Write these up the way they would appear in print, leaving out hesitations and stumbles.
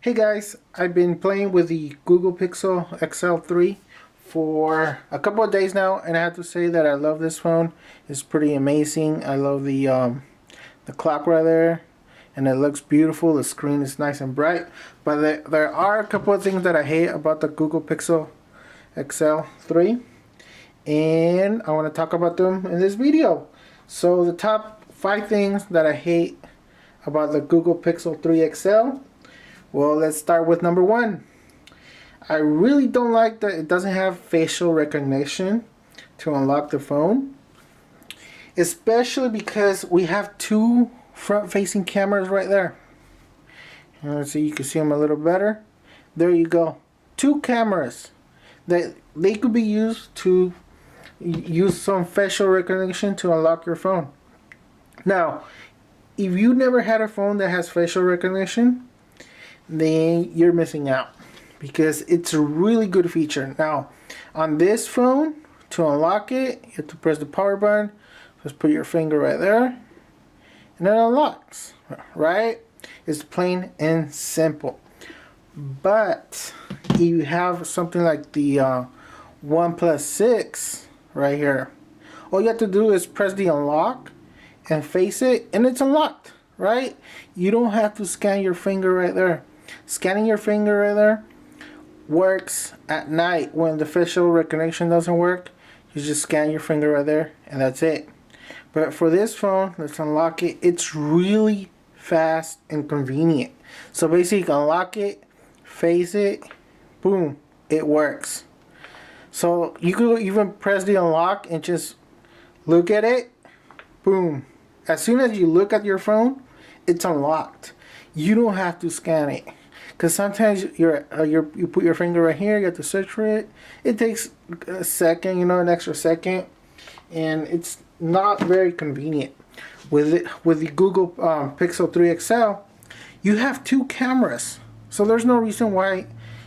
Hey guys, I've been playing with the Google Pixel XL3 for a couple of days now, and I have to say that I love this phone. It's pretty amazing. I love the clock right there, and it looks beautiful. The screen is nice and bright, but there are a couple of things that I hate about the Google Pixel XL3, and I want to talk about them in this video. So the top 5 things that I hate about the Google Pixel 3 XL. Well, let's start with number 1. I really don't like that it doesn't have facial recognition to unlock the phone. Especially because we have 2 front-facing cameras right there. Let's see, you can see them a little better. There you go. 2 cameras that they could be used to use some facial recognition to unlock your phone. Now, if you never had a phone that has facial recognition, then you're missing out, because it's a really good feature. Now, on this phone, to unlock it, you have to press the power button. Just put your finger right there, and it unlocks, right? It's plain and simple. But if you have something like the OnePlus 6 right here, all you have to do is press the unlock and face it, and it's unlocked, right? You don't have to scan your finger right there. Scanning your finger right there works at night when the facial recognition doesn't work. You just scan your finger right there, and that's it. But for this phone, let's unlock it. It's really fast and convenient. So basically, unlock it, face it, boom, it works. So you could even press the unlock and just look at it, boom. As soon as you look at your phone, it's unlocked. You don't have to scan it. Because sometimes you put your finger right here, you have to search for it. It takes a second, an extra second, and it's not very convenient. With the Google Pixel 3 XL, you have 2 cameras, so there's no reason why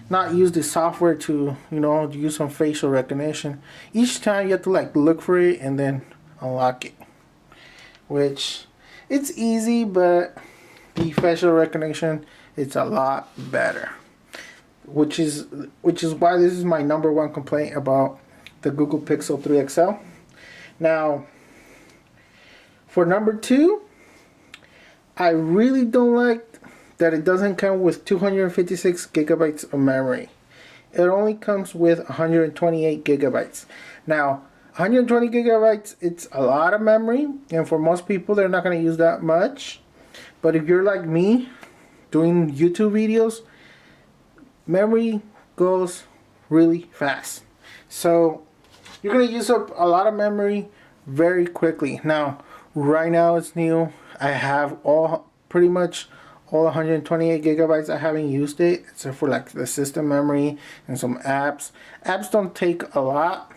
not use the software to use some facial recognition. Each time you have to look for it and then unlock it, which it's easy, but the facial recognition, it's a lot better, which is why this is my number 1 complaint about the Google Pixel 3 XL. Now, for number 2, I really don't like that it doesn't come with 256 gigabytes of memory. It only comes with 128 gigabytes. Now, 120 gigabytes, it's a lot of memory, and for most people, they're not going to use that much. But if you're like me, doing YouTube videos, memory goes really fast. So you're going to use up a lot of memory very quickly. Now, right now it's new. I have pretty much all 128 gigabytes. I haven't used it except for the system memory and some apps. Apps don't take a lot,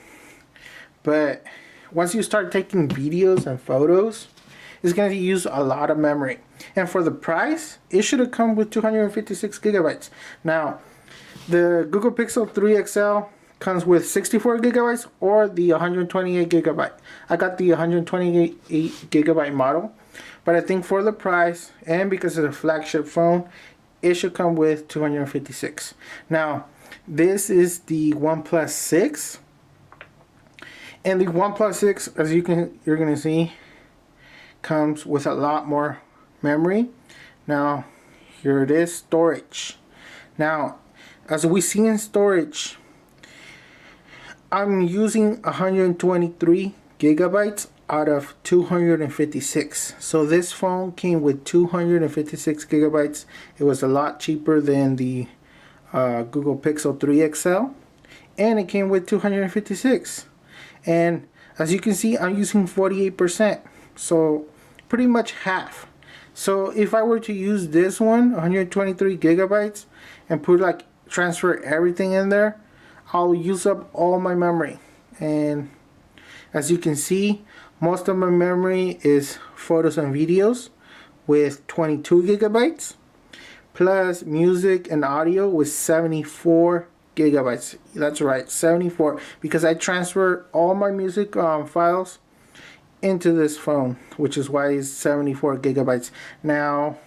but once you start taking videos and photos, it's going to use a lot of memory. And for the price, it should have come with 256 gigabytes. Now, the Google Pixel 3 XL comes with 64 gigabytes or the 128 gigabyte. I got the 128 gigabyte model, but I think for the price and because it's a flagship phone, it should come with 256. Now, this is the OnePlus 6, and the OnePlus 6, as you're going to see, comes with a lot more memory. Now, here it is, storage. Now, as we see in storage, I'm using 123 gigabytes out of 256. So this phone came with 256 gigabytes. It was a lot cheaper than the Google Pixel 3 XL, and it came with 256. And as you can see, I'm using 48%, so pretty much half. So if I were to use this one, 123 gigabytes, and transfer everything in there, I'll use up all my memory. And as you can see, most of my memory is photos and videos with 22 gigabytes, plus music and audio with 74 gigabytes. That's right, 74, because I transfer all my music files into this phone, which is why it's 74 gigabytes. Now,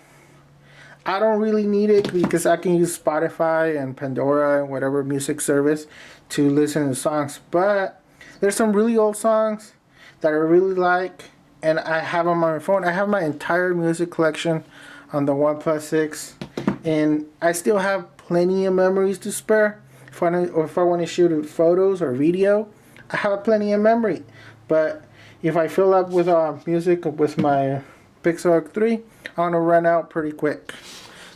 I don't really need it because I can use Spotify and Pandora and whatever music service to listen to songs. But there's some really old songs that I really like, and I have them on my phone. I have my entire music collection on the OnePlus 6, and I still have plenty of memories to spare. If I want to shoot photos or video, I have plenty of memory. But if I fill up with music with my Pixel 3, I'm going to run out pretty quick.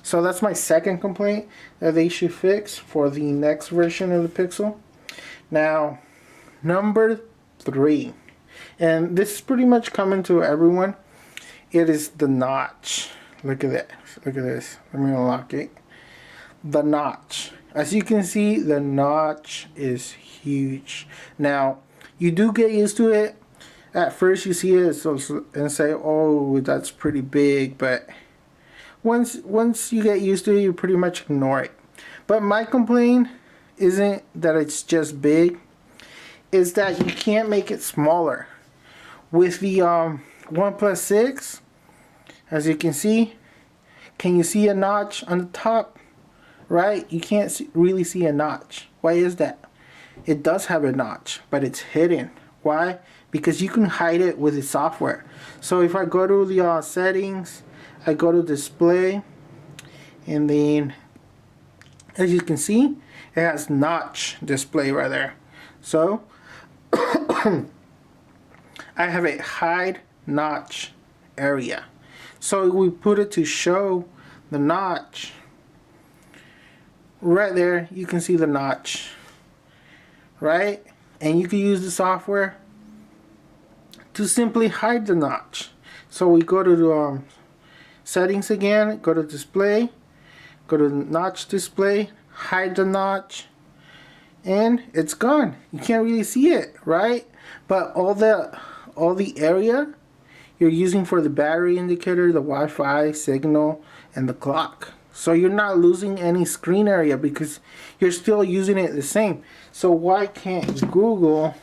So that's my second complaint that they should fix for the next version of the Pixel. Now, number 3, and this is pretty much coming to everyone. It is the notch. Look at that. Look at this. Let me unlock it. The notch. As you can see, the notch is huge. Now, you do get used to it. At first you see it and say, oh, that's pretty big, but once you get used to it, you pretty much ignore it. But my complaint isn't that it's just big, is that you can't make it smaller. With the OnePlus 6, as you can you see a notch on the top? Right? You can't really see a notch. Why is that? It does have a notch, but it's hidden. Why? Because you can hide it with the software. So if I go to the settings, I go to display, and then as you can see, it has notch display right there. So I have a hide notch area. So we put it to show the notch. Right there, you can see the notch, right? And you can use the software to simply hide the notch. So we go to the settings again, go to display, go to notch display, hide the notch, and it's gone. You can't really see it, right? But all the area you're using for the battery indicator, the Wi-Fi signal, and the clock. So you're not losing any screen area because you're still using it the same. So why can't Google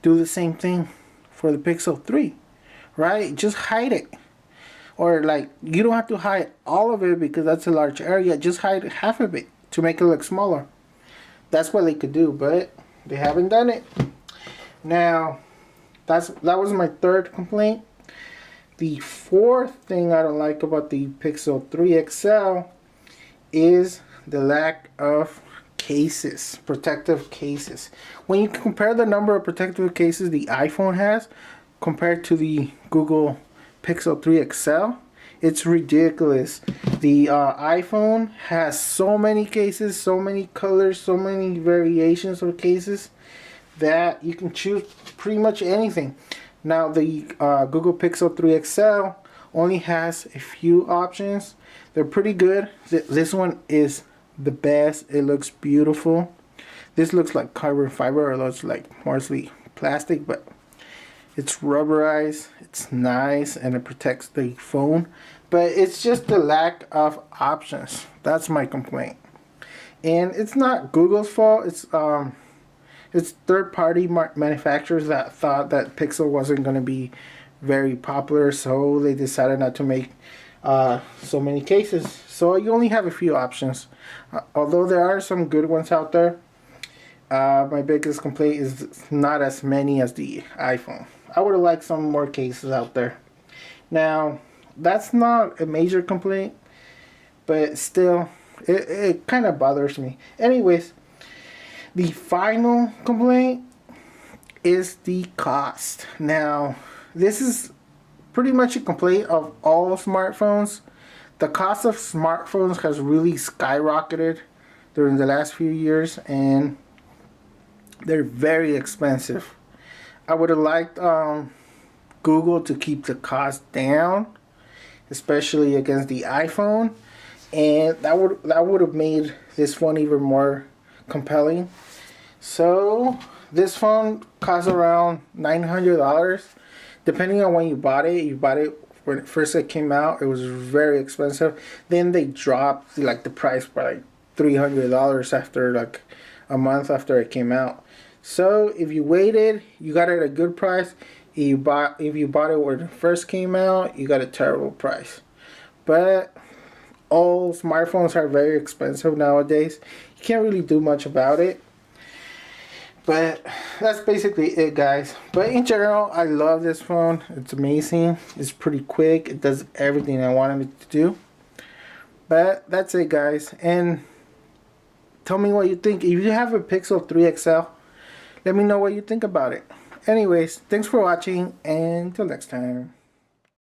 do the same thing for the Pixel 3? Right? Just hide it. Or like, you don't have to hide all of it because that's a large area. Just hide half of it to make it look smaller. That's what they could do, but they haven't done it. Now, that was my third complaint. The fourth thing I don't like about the Pixel 3 XL is the lack of cases, protective cases. When you compare the number of protective cases the iPhone has compared to the Google Pixel 3 XL, it's ridiculous. The iPhone has so many cases, so many colors, so many variations of cases that you can choose pretty much anything. Now the Google Pixel 3 XL only has a few options. They're pretty good. This one is the best. It looks beautiful. This looks like carbon fiber, or looks like mostly plastic, but it's rubberized. It's nice and it protects the phone. But it's just the lack of options. That's my complaint. And it's not Google's fault. It's third-party manufacturers that thought that Pixel wasn't going to be very popular, so they decided not to make so many cases. So you only have a few options. Although there are some good ones out there, my biggest complaint is not as many as the iPhone. I would have liked some more cases out there. Now, that's not a major complaint, but still, it kind of bothers me. Anyways, the final complaint is the cost. Now, this is pretty much a complaint of all smartphones. The cost of smartphones has really skyrocketed during the last few years, and they're very expensive. I would have liked Google to keep the cost down, especially against the iPhone, and that would have made this phone even more compelling. So this phone costs around $900, depending on when you bought it. You bought it when it first came out, it was very expensive. Then they dropped like the price by like $300 after like a month after it came out. So if you waited, you got it at a good price. If you bought it when it first came out, you got a terrible price. But all smartphones are very expensive nowadays. You can't really do much about it. But that's basically it, guys. But in general, I love this phone. It's amazing. It's pretty quick. It does everything I wanted it to do. But that's it, guys. And tell me what you think. If you have a Pixel 3 XL, let me know what you think about it. Anyways, thanks for watching, and until next time.